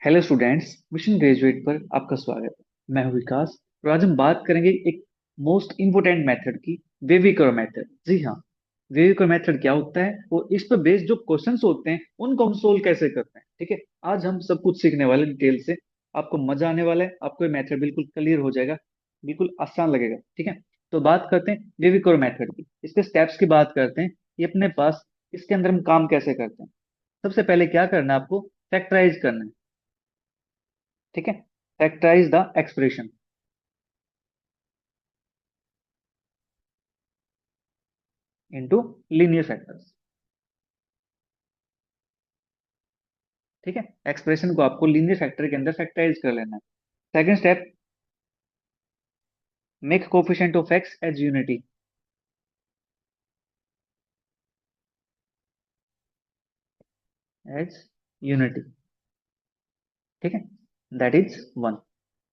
Hello students, mission graduate पर आपका स्वागत है। मैं हूं विकास और आज हम बात करेंगे एक मोस्ट इम्पोर्टेंट मेथड की, वेविकर मेथड। जी हाँ, वेविकर मेथड क्या होता है और इस पर बेस्ड जो क्वेश्चंस होते हैं उनको हम सोल्व कैसे करते हैं। ठीक है, आज हम सब कुछ सीखने वाले डिटेल से। आपको मजा आने वाला है, आपको ये मेथड बिल्कुल क्लियर हो जाएगा, बिल्कुल आसान लगेगा। ठीक है, तो बात करते हैं वेविकर मेथड की, इसके स्टेप्स की बात करते हैं। ये अपने पास इसके अंदर हम काम कैसे करते हैं। सबसे पहले क्या करना है आपको, फैक्टराइज करना है। ठीक है, factorise the expression into linear factors. ठीक है, एक्सप्रेशन को आपको लीनियर फैक्टर के अंदर फैक्टराइज कर लेना है। Second step, make coefficient of x as unity as unity. ठीक है, दैट इज वन।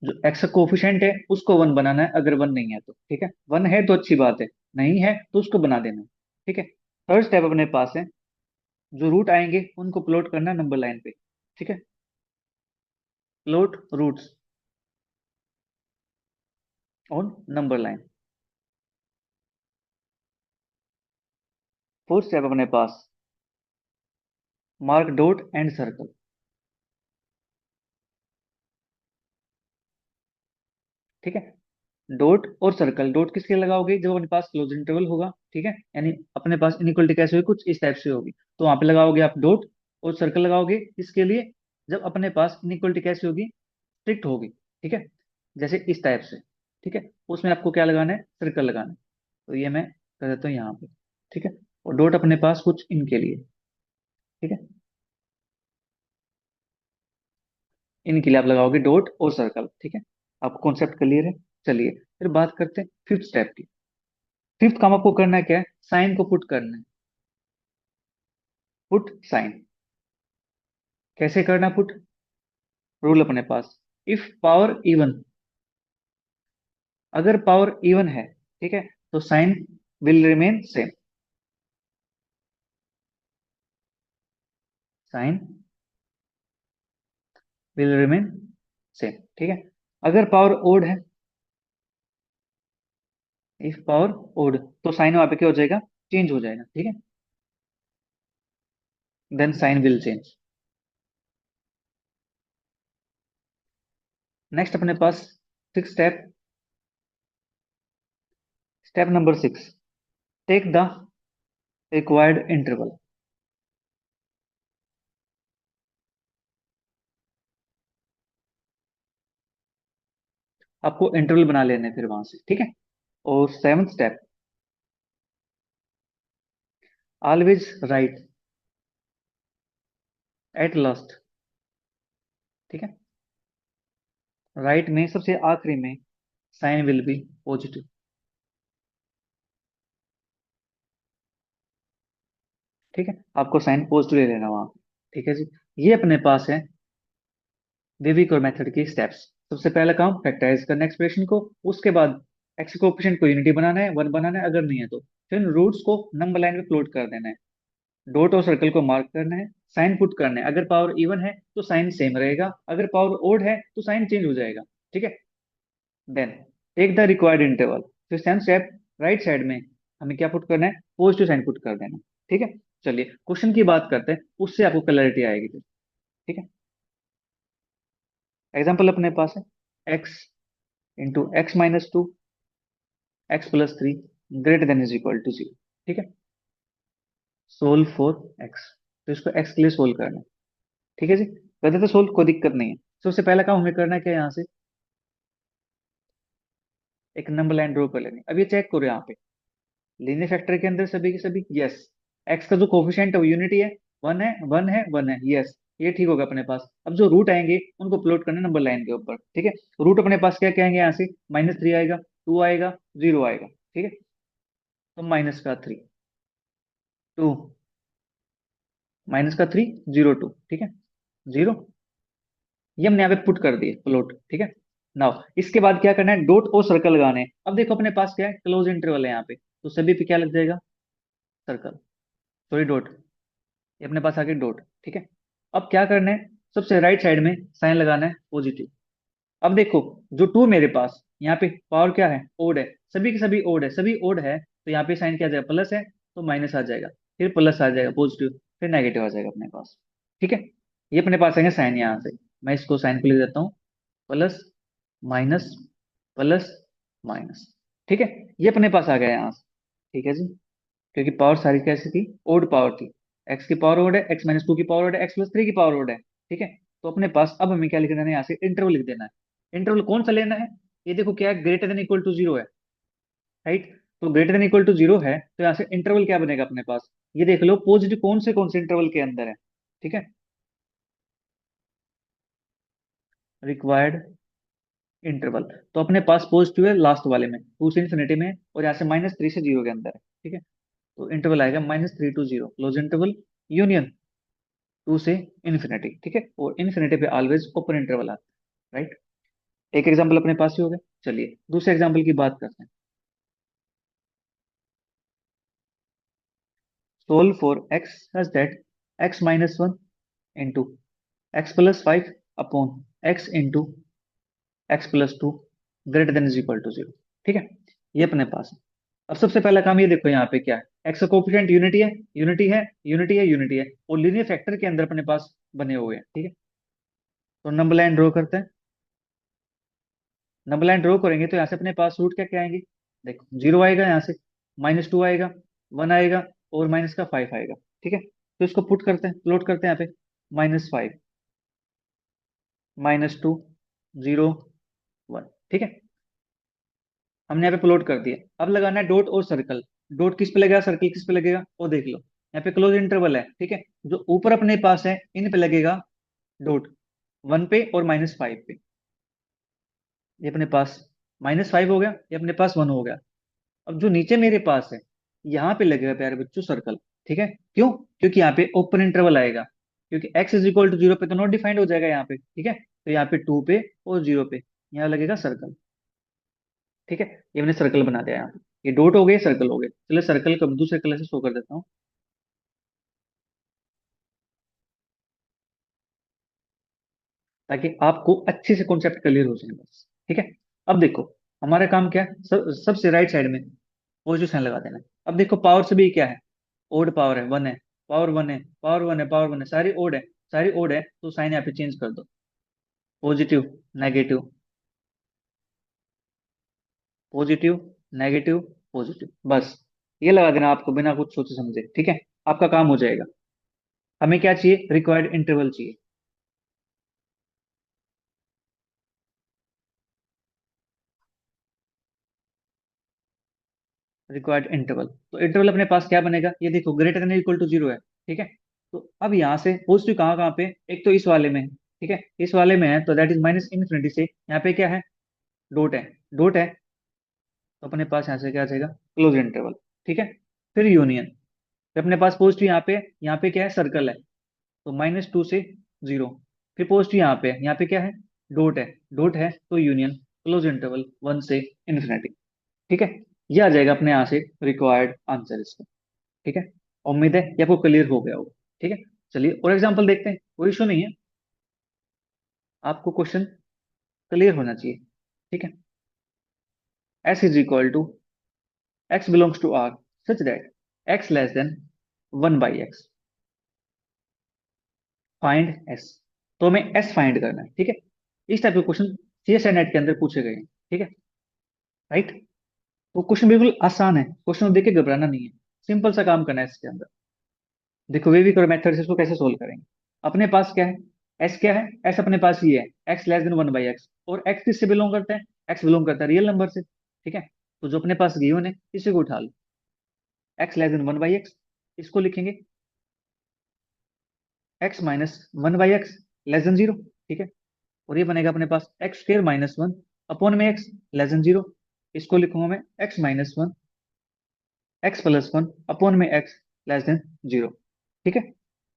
जो एक्स का कोफिशिएंट है उसको वन बनाना है, अगर वन नहीं है तो। ठीक है, वन है तो अच्छी बात है, नहीं है तो उसको बना देना है। ठीक है, थर्ड स्टेप अपने पास है, जो रूट आएंगे उनको प्लॉट करना नंबर लाइन पे। ठीक है, plot roots on number line. Fourth step अपने पास, मार्क डॉट एंड सर्कल। ठीक है, डॉट और सर्कल, डॉट किसके लिए लगाओगे, जब अपने पास क्लोज इंटरवल होगा। ठीक है, यानी अपने पास इनइक्वलिटी कैसे होगी, कुछ इस टाइप से होगी, तो वहां पे लगाओगे आप डॉट। और सर्कल लगाओगे इसके लिए, जब अपने पास इनइक्वलिटी कैसे होगी, स्ट्रिक्ट होगी। ठीक है, जैसे इस टाइप से। ठीक है, उसमें आपको क्या लगाना है, सर्कल लगाना है। तो ये मैं कर देता हूँ यहाँ पे। ठीक है, और डॉट अपने पास कुछ इनके लिए। ठीक है, इनके लिए आप लगाओगे डॉट और सर्कल। ठीक है, आपको कॉन्सेप्ट क्लियर है। चलिए फिर बात करते हैं फिफ्थ स्टेप की। फिफ्थ काम आपको करना है क्या है, साइन को पुट करना है। पुट साइन कैसे करना, पुट रूल अपने पास, इफ पावर इवन, अगर पावर इवन है, ठीक है, तो sign will remain same. Sign will remain same. ठीक है, अगर पावर ओड है, इफ पावर ओड, तो साइन वहां पे क्या हो जाएगा, चेंज हो जाएगा। ठीक है, then sign will change. Next अपने पास six step, step number six, take the required interval. आपको इंटरवल बना लेने हैं फिर वहां से। ठीक है, और seventh step, always write at last. ठीक है, राइट में सबसे आखिरी में साइन विल बी पॉजिटिव। ठीक है, आपको साइन पॉजिटिव ले लेना वहां। ठीक है जी, ये अपने पास है वेविकोर मेथड की स्टेप्स। सबसे पहला काम फैक्टराइज करना एक्सप्रेशन को, उसके बाद एक्स कोएफिशिएंट को यूनिटी बनाना है, वन बनाना है, अगर नहीं है तो फिर रूट्स को नंबर लाइन पे प्लॉट कर देना है। डॉट और सर्कल को मार्क करना है, साइन पुट करना है। अगर पावर इवन है तो साइन सेम रहेगा, अगर पावर ओड है तो साइन चेंज हो जाएगा। ठीक है, then take the required interval. फिर सेम स्टेप, राइट साइड में हमें क्या पुट करना है, पॉजिटिव साइन पुट कर देना। ठीक है, चलिए क्वेश्चन की बात करते हैं, उससे आपको क्लैरिटी आएगी फिर। ठीक है, एग्जाम्पल अपने पास है, x into x minus two, x plus three greater than is equal to zero. ठीक है, सोल्व फॉर एक्स, तो इसको एक्स के लिए सोल्व करना है। ठीक है जी, कर देते सोल्व, कोई दिक्कत नहीं है। सबसे पहला काम हमें करना है क्या, यहाँ से एक नंबर लाइन ड्रॉ कर लेनी है। अब ये चेक करो यहाँ पे, लीनियर फैक्टर के अंदर सभी के सभी यस, एक्स का जो कोफिशिएंट है वो यूनिटी है, वन है, वन है, वन है, यस, ये ठीक होगा अपने पास। अब जो रूट आएंगे उनको प्लॉट करना नंबर लाइन के ऊपर। ठीक है, रूट अपने पास क्या क्या आएंगे, यहाँ से माइनस थ्री आएगा, टू आएगा, जीरो आएगा। ठीक है, तो माइनस का थ्री, टू, माइनस का थ्री, जीरो, टू। ठीक है, जीरो, ये हमने यहाँ पे पुट कर दिए प्लॉट। ठीक है, नाउ इसके बाद क्या करना है, डॉट और सर्कल लगाने हैं। अब देखो अपने पास क्या है, क्लोज इंटरवल है यहाँ पे, तो सभी पे क्या लग जाएगा, सर्कल, सॉरी डॉट, ये अपने पास आ गया डॉट। ठीक है, अब क्या करना है, सबसे राइट साइड में साइन लगाना है पॉजिटिव। अब देखो, जो टू मेरे पास यहाँ पे पावर क्या है, ओड है, सभी के सभी ओड है, सभी ओड है, तो यहाँ पे साइन क्या आ जाएगा, प्लस है तो माइनस आ जाएगा, फिर प्लस आ जाएगा पॉजिटिव, फिर नेगेटिव आ जाएगा अपने पास। ठीक है, ये अपने पास आएंगे साइन यहाँ से। मैं इसको साइन को लिख देता हूँ, प्लस माइनस प्लस माइनस। ठीक है, ये अपने पास आ गया यहाँ से। ठीक है जी, क्योंकि पावर सारी कैसी थी, ओड पावर थी। एक्स की पावर ओड है, एक्स माइनस टू की पावर ओड है, एक्स प्लस थ्री की पावर ओड है। ठीक है, तो अपने पास अब हमें क्या लिख देना है, यहाँ से इंटरवल लिख देना है। इंटरवल कौन सा लेना है, ये देखो क्या है, greater than equal to zero है, राइट। तो greater than equal to zero है, तो यहाँ से इंटरवल क्या बनेगा अपने पास, ये देख लो पॉजिटिव कौन से इंटरवल के अंदर है। ठीक है, रिक्वायर्ड इंटरवल, तो अपने पास पॉजिटिव है लास्ट वाले में, टू से इन्फिनिटी में, और यहाँ से माइनस थ्री से जीरो के अंदर है। ठीक है, तो इंटरवल आएगा minus three to zero, close interval, union two से इन्फिनिटी। ठीक है, और इन्फिनिटी पे ऑलवेज ओपन इंटरवल आता है, राइट। एक एग्जांपल अपने पास ही हो गया, चलिए दूसरे एग्जांपल की बात करते हैं। Solve for x such that x minus one into x plus five upon x into x plus two greater than is equal to zero. ठीक है, ये अपने पास है। अब सबसे पहला काम ये देखो, यहाँ पे क्या है, एक्स का कोफिशिएंट यूनिटी है, यूनिटी है, यूनिटी है, यूनिटी है, और लीनियर फैक्टर के अंदर अपने पास बने हुए हैं। ठीक है, तो नंबर लाइन ड्रॉ करते हैं। नंबर लाइन ड्रॉ करेंगे तो यहाँ से अपने पास रूट क्या क्या आएंगे, देखो जीरो आएगा, यहाँ से माइनस टू आएगा, वन आएगा, और माइनस का फाइव आएगा। ठीक है, तो इसको पुट करते हैं, प्लॉट करते हैं यहाँ पे, minus five, minus two, zero, one. ठीक है, हमने यहाँ पे प्लॉट कर दिया। अब लगाना है डॉट और सर्कल। डॉट किस पे लगेगा, सर्कल किस पे लगेगा, वो देख लो, यहाँ पे क्लोज इंटरवल है। ठीक है, जो ऊपर अपने पास है इन पे लगेगा डॉट, वन पे और माइनस फाइव पे। ये अपने पास माइनस फाइव हो गया, ये अपने पास वन हो गया। अब जो नीचे मेरे पास है, यहाँ पे लगेगा प्यारे बच्चों सर्कल। ठीक है, क्यों, क्योंकि यहाँ पे ओपन इंटरवल आएगा, क्योंकि x is equal to zero पे तो नॉट डिफाइंड हो जाएगा यहाँ पे। ठीक है, तो यहाँ पे टू पे और जीरो पे यहाँ लगेगा सर्कल। ठीक है, ये मैंने सर्कल बना दिया यहाँ पे, ये डॉट हो गए, सर्कल हो गए। चलो सर्कल को दूसरे कलर से शो कर देता हूँ, ताकि आपको अच्छे से कॉन्सेप्ट क्लियर हो जाए बस। ठीक है, अब देखो हमारा काम क्या है, सबसे राइट साइड में पॉजिटिव साइन लगा देना है। अब देखो पावर से भी क्या है, ओड पावर है, वन है, पावर वन है, पावर वन है, पावर वन है, सारी ओड है, सारी ओड है, तो साइन यहाँ पे चेंज कर दो, positive negative, positive negative, positive, बस ये लगा देना आपको बिना कुछ सोचे समझे। ठीक है, आपका काम हो जाएगा। हमें क्या चाहिए, रिक्वायर्ड इंटरवल चाहिए। रिक्वायर्ड इंटरवल, तो इंटरवल अपने पास क्या बनेगा, ये देखो greater than equal to zero है। ठीक है, तो अब यहाँ से पॉजिटिव कहाँ कहाँ पे, एक तो इस वाले में है। ठीक है, इस वाले में है, तो दैट इज माइनस इन्फिनिटी से यहाँ पे क्या है, डॉट है, डॉट है, तो अपने पास यहाँ से क्या आ जाएगा, क्लोज इंटरवल। ठीक है, फिर यूनियन, फिर अपने पास पॉजिटिव यहाँ पे क्या है, सर्कल है, तो माइनस टू से जीरो, फिर पॉजिटिव यहाँ पे क्या है, डॉट है, डॉट है, तो यूनियन, क्लोज इंटरवल वन से इन्फिनिटी। ठीक है, ये आ जाएगा अपने यहाँ से रिक्वायर्ड आंसर इसका। ठीक है, उम्मीद है ये आपको क्लियर हो गया होगा। ठीक है, चलिए और एग्जांपल देखते हैं, कोई इशू नहीं है, आपको क्वेश्चन क्लियर होना चाहिए। ठीक है, s is equal to x belongs to r such that x less than one by x, find s। तो हमें s फाइंड करना है। ठीक है, इस टाइप के क्वेश्चन सीएसआई नेट के अंदर पूछे गए हैं। ठीक है, राइट। तो क्वेश्चन बिल्कुल आसान है, क्वेश्चन को देख के घबराना नहीं है, सिंपल सा काम करना है इसके अंदर। देखो वे भी करो मेथड से इसको कैसे सोल्व करेंगे। अपने पास क्या है, एस क्या है, एस अपने पास ये है, x less than one by x, और एक्स किससे बिलोंग करता है, एक्स बिलोंग करता है रियल नंबर से। ठीक है, तो जो अपने पास गिवन है इसी को उठा लो, x less than one by x, इसको लिखेंगे x minus one by x less than zero. ठीक है, और ये बनेगा अपने पास x square minus one upon में एक्स लेस देन जीरो, इसको लिखूंगा मैं x minus one x plus one upon में एक्स लेस देन जीरो। ठीक है,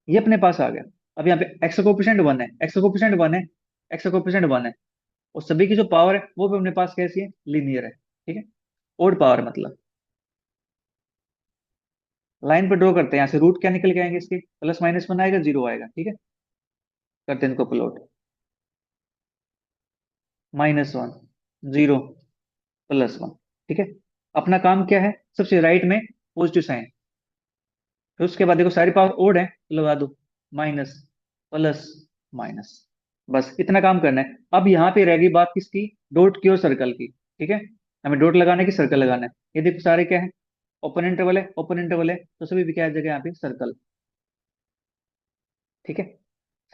ये अपने पास आ गया। अब यहाँ पे एक्स का कोफिशिएंट वन है, एक्स का कोफिशिएंट वन है, एक्स का कोफिशिएंट वन है, और सभी की जो पावर है वो भी अपने पास कैसी है, लीनियर है। ठीक है, ओड पावर मतलब, लाइन पर ड्रॉ करते हैं, यहाँ से रूट क्या निकल के आएंगे इसके, प्लस माइनस वन आएगा, जीरो आएगा। ठीक है, करते हैं इनको प्लॉट। -1, 0, +1। ठीक है। अपना काम क्या है, सबसे राइट में पॉजिटिव साइन। फिर उसके बाद देखो सारी पावर ओड है तो लगा दो, माइनस, प्लस, माइनस। बस इतना काम करना है। अब यहाँ पे रहेगी बात किसकी, डॉट की और सर्कल की। ठीक है। हमें डॉट लगाना है कि सर्कल लगाना है, ये देखो सारे क्या है, ओपन इंटरवल है, ओपन इंटरवल है, तो सभी भी क्या आ जाएगा यहाँ पे, सर्कल। ठीक है।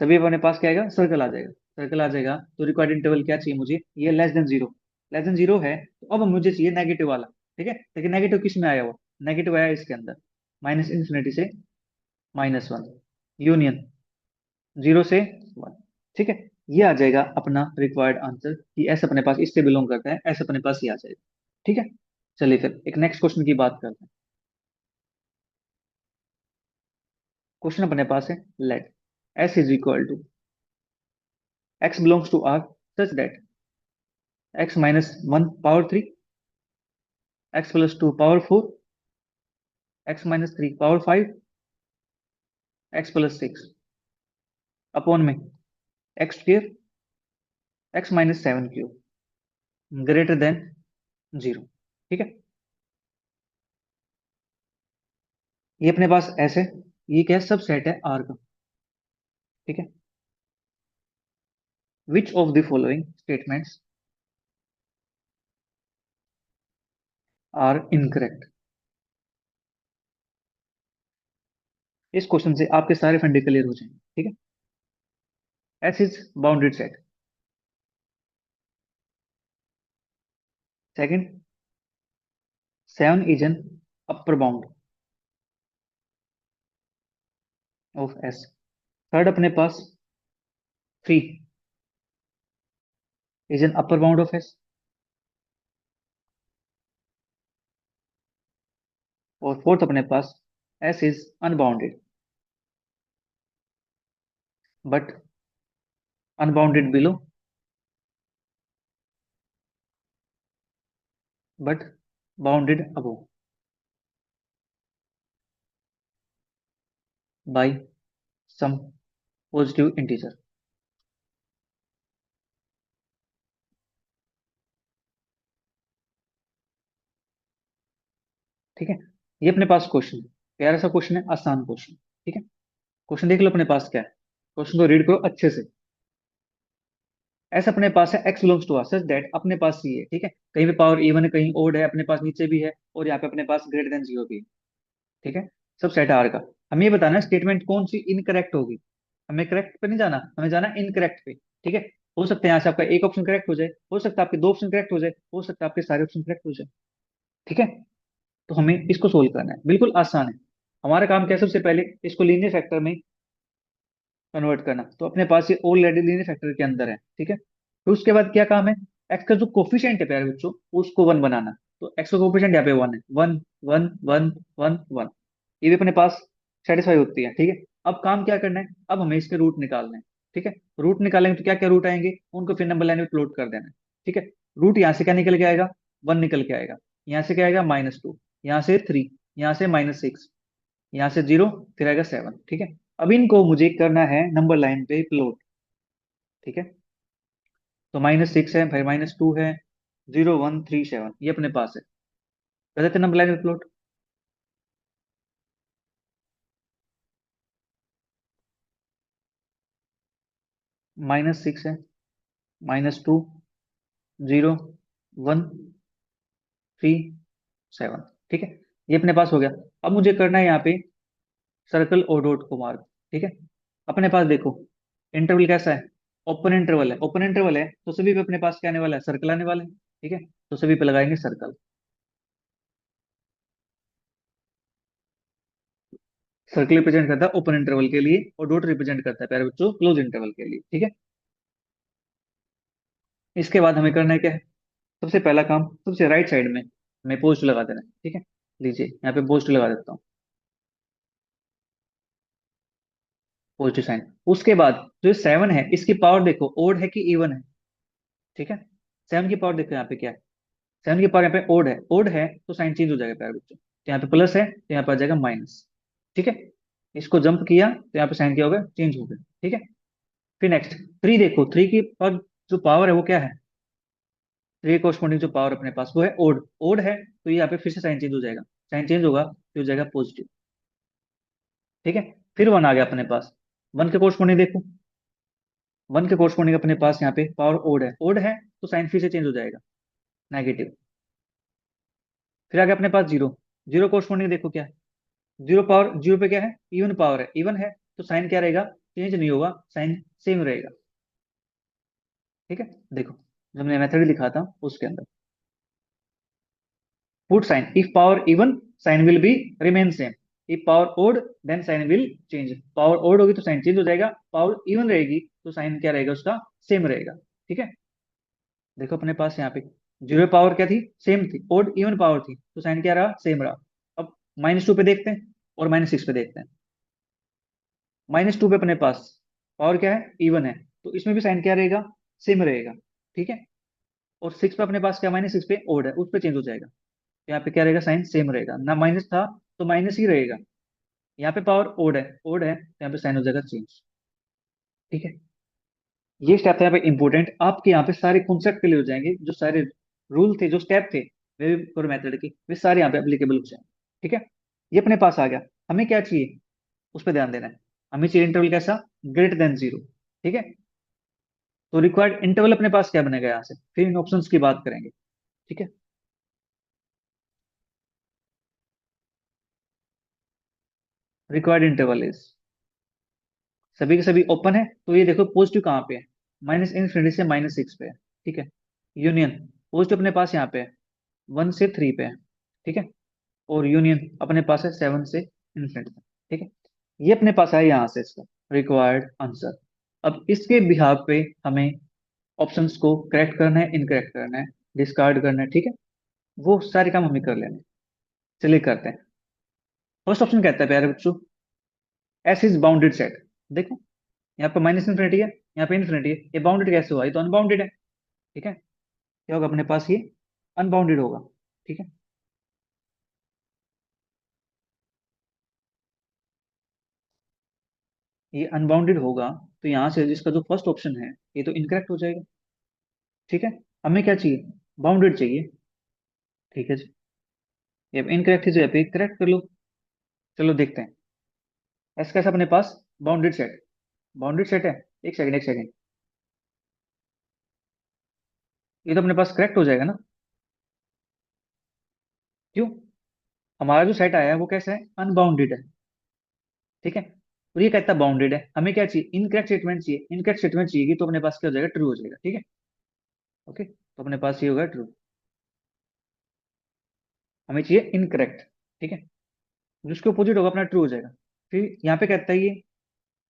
सभी अपने पास क्या आएगा, सर्कल आ जाएगा। सर्कल आ जाएगा तो रिक्वायर्ड इंटरवल क्या चाहिए मुझे, ये लेस देन 0। लेस देन 0 है तो अब मुझे चाहिए नेगेटिव वाला। ठीक है, लेकिन नेगेटिव किस में आया हुआ, नेगेटिव आया इसके अंदर, -∞ से -1, यूनियन 0 से 1। ठीक है। ये आ जाएगा अपना रिक्वायर्ड आंसर, कि ऐसे अपने पास इससे बिलोंग करता है, ऐसे अपने पास ये आ जाएगा। ठीक है। चलिए फिर एक नेक्स्ट क्वेश्चन की बात करते हैं। क्वेश्चन अपने पास है, late S = x belongs to R such that x-1 ^ 3, x + 2 ^ 4, x-3 ^ 5, x + 6 upon में x² x-7³ ग्रेटर देन 0। ठीक है। ये अपने पास ऐसे, ये क्या सब सेट है आर का। ठीक है। Which of the following statements are incorrect. इस क्वेश्चन से आपके सारे फंडे क्लियर हो जाएंगे। ठीक है। S is bounded set. Second, 7 is an upper bound of S. Third अपने पास 3 is an upper bound of S. और फोर्थ अपने पास S is unbounded but unbounded below but bounded above by some positive integer. ठीक है। ये अपने पास question है, प्यारा सा क्वेश्चन है, आसान क्वेश्चन। ठीक है। क्वेश्चन देख लो अपने पास क्या है, क्वेश्चन को रीड करो अच्छे से। ऐसा अपने पास है x belongs to R such that, अपने पास ये है। ठीक है, कहीं पे पावर इवन है, कहीं ओड है, अपने पास नीचे भी है, और यहाँ पे अपने पास > 0 भी है। ठीक है। सब सेट आर का। हमें ये बताना है स्टेटमेंट कौन सी इनकरेक्ट होगी। हमें करेक्ट पे नहीं जाना, हमें जाना इनकरेक्ट पे। ठीक है। हो सकता है यहाँ से आपका एक ऑप्शन करेक्ट हो जाए, हो सकता है आपके दो ऑप्शन करेक्ट हो जाए, हो सकता है आपके सारे ऑप्शन करेक्ट हो जाए। ठीक है। तो हमें इसको सोल्व करना है, बिल्कुल आसान है। हमारा काम क्या है, सबसे पहले इसको लीनियर फैक्टर में कन्वर्ट करना। तो अपने पास ये ऑलरेडी लीनियर फैक्टर के अंदर है। ठीक है। फिर उसके बाद क्या काम है, एक्स का जो कोफिशिएंट है प्यारे बच्चों, उसको 1 बनाना। तो एक्स का कोफिशिएंट यहाँ पे 1 है, 1 1 1 1 1। ये भी अपने पास सेटिस्फाई होती है। ठीक है। अब काम क्या करना है, अब हमें इसके रूट निकालने हैं। ठीक है। रूट निकालेंगे तो क्या क्या रूट आएंगे, उनको फिर नंबर लाइन में प्लॉट कर देना है। ठीक है। रूट यहाँ से क्या निकल के आएगा, 1 निकल के आएगा। यहाँ से क्या आएगा, -2, यहाँ से 3, यहाँ से -6, यहाँ से 0, फिर आएगा 7। ठीक है। अब इनको मुझे करना है नंबर लाइन पे प्लॉट। ठीक है। तो -6 है भाई, -2 है, 0 1 3 7, ये अपने पास है। कर देते नंबर लाइन पे प्लॉट। -6 है, -2, 0 1 3 7। ठीक है। ये अपने पास हो गया। अब मुझे करना है यहाँ पे सर्कल और डॉट को मार्क। ठीक है। अपने पास देखो इंटरवल कैसा है, ओपन इंटरवल है। ओपन इंटरवल है तो सभी पे अपने पास क्या आने वाला है, सर्कल आने वाले हैं। ठीक है। तो सभी पे लगाएंगे सर्कल। सर्कल रिप्रेजेंट करता है ओपन इंटरवल के लिए, और डॉट रिप्रेजेंट करता है प्यारे बच्चों क्लोज इंटरवल के लिए। ठीक है। इसके बाद हमें करना है क्या है, सबसे पहला काम, सबसे राइट साइड में हमें पोस्ट लगा देना है। ठीक है। लीजिए यहाँ पे पोस्ट लगा देता हूँ, पॉजिटिव साइन। उसके बाद जो 7 है, इसकी पावर देखो ओड है कि इवन है। ठीक है। 7 की पावर देखो यहाँ पे क्या है, 7 की पावर यहाँ पे ओड है तो साइन चेंज हो जाएगा प्यारे बच्चों। तो यहाँ पे प्लस है तो यहाँ पे आ जाएगा माइनस। ठीक है। इसको जंप किया तो यहाँ पे साइन क्या हो गया, चेंज हो गया। ठीक है। फिर नेक्स्ट, थ्री देखो, थ्री की पर जो पावर है वो क्या है, थ्री कोर्स्पॉन्डिंग जो पावर अपने पास वो है ओड, ओड है तो यहाँ पे फिर से साइन चेंज हो जाएगा, साइन चेंज होगा तो हो जाएगा पॉजिटिव। ठीक है, फिर वन आ गया अपने पास, वन के कोर्स्पॉन्डिंग देखो, वन के कोर्स्पॉन्डिंग अपने पास यहाँ पे पावर ओड है, ओड है तो साइन फिर से चेंज हो जाएगा, नेगेटिव। फिर आ गया अपने पास जीरो, जीरो कोर्स्पॉन्डिंग देखो क्या है, जीरो पावर, जीरो पे क्या है, इवन पावर है, इवन है तो साइन क्या रहेगा, चेंज नहीं होगा, साइन सेम रहेगा। ठीक है, देखो जो मैंने मेथड लिखा था उसके अंदर, put sign if power even sign will be remain same, if power odd then sign will change, power odd होगी तो साइन चेंज हो जाएगा, पावर इवन रहेगी तो साइन क्या रहेगा उसका, सेम रहेगा। ठीक है, देखो अपने पास यहाँ पे जीरो पावर क्या थी, सेम थी, ओड इवन पावर थी तो साइन क्या रहा, सेम रहा। अब माइनस टू पे देखते हैं और माइनस सिक्स पे देखते हैं। माइनस टू पे अपने पास पावर क्या है, इवन है तो इसमें भी साइन क्या रहेगा, सेम रहेगा। ठीक है, और सिक्स पे अपने पास क्या, माइनस सिक्स पे ओड है उस पे चेंज हो जाएगा, यहाँ पे क्या रहेगा, साइन सेम रहेगा, ना माइनस था तो माइनस ही रहेगा, यहाँ पे पावर ओड है, ओड है तो यहाँ पे साइन हो जाएगा चेंज। ठीक है, ये स्टेप था यहाँ पे इंपॉर्टेंट, आपके यहाँ पे सारे कॉन्सेप्ट क्लियर हो जाएंगे, जो सारे रूल थे, जो स्टेप थे वेव मेथड के, वे सारे यहाँ पे एप्लीकेबल हो जाएंगे। ठीक है, ये अपने पास आ गया, हमें क्या चाहिए उस पर ध्यान देना है, हमें चाहिए इंटरवल कैसा, ग्रेटर देन जीरो। ठीक है, तो रिक्वायर्ड इंटरवल अपने पास क्या बनेगा यहाँ से, फिर इन ऑप्शंस की बात करेंगे। ठीक है, रिक्वायर्ड इंटरवल इज, सभी के सभी ओपन है तो ये देखो पॉजिटिव कहाँ पे है, माइनस इनफिनिटी से माइनस सिक्स पे है। ठीक है, यूनियन पॉजिटिव अपने पास यहाँ पे है, वन से थ्री पे है। ठीक है, और यूनियन अपने पास है सेवन से इन्फिनिटी तक। ठीक है, ये अपने पास है यहाँ से इसका रिक्वायर्ड आंसर। अब इसके बिहाफ पे हमें ऑप्शंस को करेक्ट करना है, इनकरेक्ट करना है, डिस्कार्ड करना है। ठीक है, वो सारे काम हमें कर लेने हैं। चलिए करते हैं। फर्स्ट ऑप्शन कहता है प्यारे बच्चों, एस इज बाउंडेड सेट। देखो यहाँ पे माइनस इन्फिनिटी है, यहाँ पे इन्फिनिटी है, ये बाउंडेड कैसे हुआ, ये तो अनबाउंडेड है। ठीक है, क्या होगा अपने पास, ये अनबाउंडेड होगा। ठीक है, ये अनबाउंडेड होगा तो यहाँ से जिसका जो फर्स्ट ऑप्शन है ये तो इनकरेक्ट हो जाएगा। ठीक है, हमें क्या चाहिए, बाउंडेड चाहिए। ठीक है जी, ये इनकरेक्ट है जो यहाँ पे करेक्ट कर लो। चलो देखते हैं, एस कैसा अपने पास, बाउंडेड सेट, बाउंडेड सेट है, एक सेकंड एक सेकंड, ये तो अपने पास करेक्ट हो जाएगा ना, क्यों, हमारा जो सेट आया है वो कैसा है, अनबाउंडेड है। ठीक है, तो ये कहता है बाउंडेड है, हमें क्या चाहिए, इनकरेक्ट स्टेटमेंट चाहिए, इनकरेक्ट स्टेटमेंट चाहिए तो अपने पास क्या हो जाएगा, ट्रू हो जाएगा। ठीक है, ओके, तो अपने पास ये होगा ट्रू, हमें चाहिए इनकरेक्ट। ठीक है, जिसके अपोजिट होगा अपना ट्रू हो जाएगा। फिर यहाँ पे कहता है ये,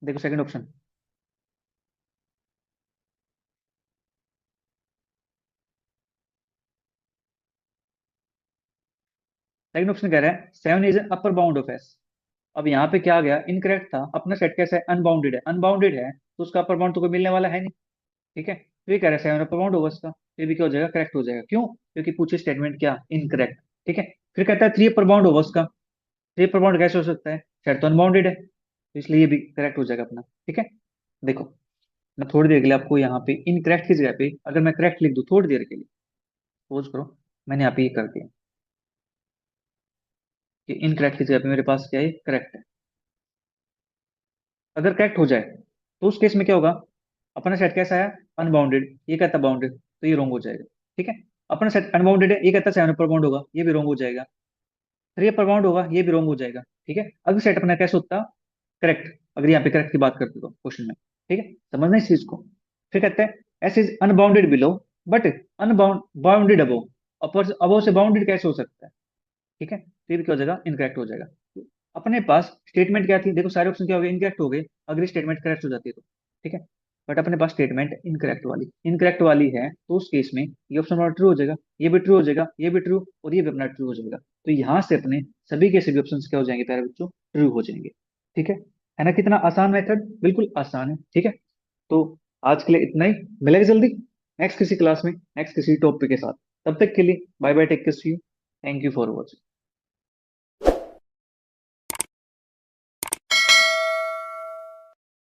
देखो सेकंड ऑप्शन, सेकंड ऑप्शन कह रहा है seven is upper bound of S. अब यहाँ पे क्या आ गया, इनकरेक्ट था, अपना सेट कैसा है, अनबाउंडेड है, अनबाउंडेड है तो उसका अपर बाउंड तो कोई मिलने वाला है नहीं। ठीक है, तो ये कह रहा है सेवन अपर बाउंड होगा इसका, तो ये भी क्या हो जाएगा, करेक्ट हो जाएगा, क्यों, क्योंकि पूछे स्टेटमेंट क्या, इनकरेक्ट। ठीक है, फिर कहता है थ्री अपर बाउंड होगा उसका, थ्री अपर बाउंड कैसे हो सकता है, सेट तो अनबाउंडेड है तो इसलिए ये भी करेक्ट हो जाएगा अपना। ठीक है, देखो मैं थोड़ी देर के लिए आपको यहाँ पे इनकरेक्ट की जगह पे अगर मैं करेक्ट लिख दूं थोड़ी देर के लिए, सपोज करो मैंने यहाँ पे ये कर दिया कि इनकरेक्ट की जगह पे मेरे पास क्या है, करेक्ट है। अगर करेक्ट हो जाए तो उस केस में क्या होगा, अपना सेट कैसा है, अनबाउंडेड, ये कहता है बाउंडेड तो ये रॉन्ग हो जाएगा। ठीक है, अपना सेट अनबाउंडेड है, ये कहता है सेवन अपर बाउंड होगा, ये भी रॉन्ग हो जाएगा। थ्री अपर बाउंड होगा, ये भी रॉन्ग हो जाएगा। ठीक है, अगर सेट अपना कैसे होता, करेक्ट, अगर यहाँ पे करेक्ट की बात करते तो क्वेश्चन में। ठीक है, समझना इस चीज को। फिर कहते हैं S is unbounded below but unbound bounded above, upper above से बाउंडेड कैसे हो सकता है। ठीक है, तो ये भी क्या हो जाएगा, इनकरेक्ट हो जाएगा। तो अपने पास स्टेटमेंट क्या थी, देखो सारे ऑप्शन क्या हो गए, इनकरेक्ट हो गए, अगर स्टेटमेंट करेक्ट हो जाती है तो। ठीक है, बट अपने पास स्टेटमेंट इनकरेक्ट वाली है तो उस केस में ये ऑप्शन हमारा ट्रू हो जाएगा, ये भी ट्रू हो जाएगा, ये भी ट्रू और ये भी अपना ट्रू हो जाएगा, तो यहाँ से अपने सभी के सभी ऑप्शन क्या हो जाएंगे प्यारे बच्चों, ट्रू हो जाएंगे। ठीक है ना, कितना आसान मेथड, बिल्कुल आसान है। ठीक है, तो आज के लिए इतना ही, मिलेगा जल्दी नेक्स्ट किसी क्लास में, नेक्स्ट किसी टॉपिक के साथ। तब तक के लिए bye bye, take care, see you, thank you for watching.